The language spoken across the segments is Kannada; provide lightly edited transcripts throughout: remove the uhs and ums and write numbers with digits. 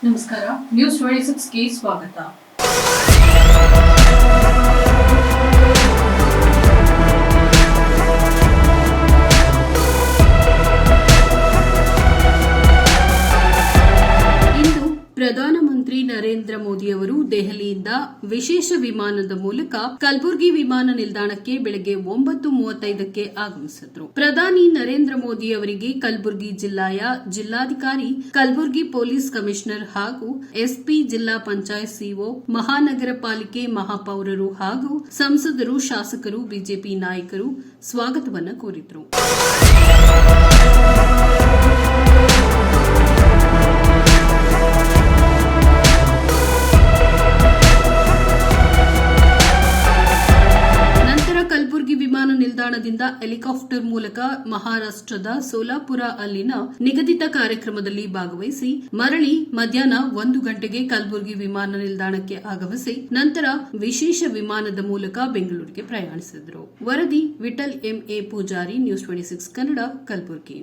ನಮಸ್ಕಾರ, ನ್ಯೂಸ್ 26ಗೆ ಸ್ವಾಗತ. ಇಂದು ಪ್ರಧಾನಮಂತ್ರಿ ನರೇಂದ್ರ ಮೋದಿ ಅವರು ದೆಹಲಿಯಿಂದ ವಿಶೇಷ ವಿಮಾನದ ಮೂಲಕ ಕಲಬುರಗಿ ವಿಮಾನ ನಿಲ್ದಾಣಕ್ಕೆ ಬೆಳಗ್ಗೆ 9:35ಕ್ಕೆ ಆಗಮಿಸಿದರು. ಪ್ರಧಾನಿ ನರೇಂದ್ರ ಮೋದಿ ಅವರಿಗೆ ಕಲಬುರಗಿ ಜಿಲ್ಲೆಯ ಜಿಲ್ಲಾಧಿಕಾರಿ, ಕಲಬುರಗಿ ಪೊಲೀಸ್ ಕಮಿಷನರ್ ಹಾಗೂ ಎಸ್ಪಿ, ಜಿಲ್ಲಾ ಪಂಚಾಯತ್ ಸಿಒ, ಮಹಾನಗರ ಪಾಲಿಕೆ ಮಹಾಪೌರರು ಹಾಗೂ ಸಂಸದರು, ಶಾಸಕರು, ಬಿಜೆಪಿ ನಾಯಕರು ಸ್ವಾಗತವನ್ನು ಕೋರಿದರು. ಕಲಬುರಗಿ ವಿಮಾನ ನಿಲ್ದಾಣದಿಂದ ಹೆಲಿಕಾಪ್ಟರ್ ಮೂಲಕ ಮಹಾರಾಷ್ಟ್ರದ ಸೋಲಾಪುರ ಅಲ್ಲಿನ ನಿಗದಿತ ಕಾರ್ಯಕ್ರಮದಲ್ಲಿ ಭಾಗವಹಿಸಿ ಮರಳಿ ಮಧ್ಯಾಹ್ನ 1 ಗಂಟೆಗೆ ಕಲಬುರಗಿ ವಿಮಾನ ನಿಲ್ದಾಣಕ್ಕೆ ಆಗಮಿಸಿ ನಂತರ ವಿಶೇಷ ವಿಮಾನದ ಮೂಲಕ ಬೆಂಗಳೂರಿಗೆ ಪ್ರಯಾಣಿಸಿದರು. ವರದಿ ವಿಠಲ್ ಎಂಎ ಪೂಜಾರಿ, ನ್ಯೂಸ್ 26 ಕನ್ನಡ, ಕಲಬುರಗಿ.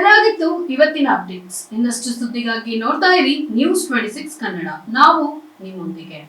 ಇದಾಗಿತ್ತು ಇವತ್ತಿನ ಅಪ್ಡೇಟ್ಸ್. ಇನ್ನಷ್ಟು ಸುದ್ದಿಗಾಗಿ ನೋಡ್ತಾ ಇರಿ ನ್ಯೂಸ್ 26 ಕನ್ನಡ. ನಾವು ನಿಮ್ಮೊಂದಿಗೆ.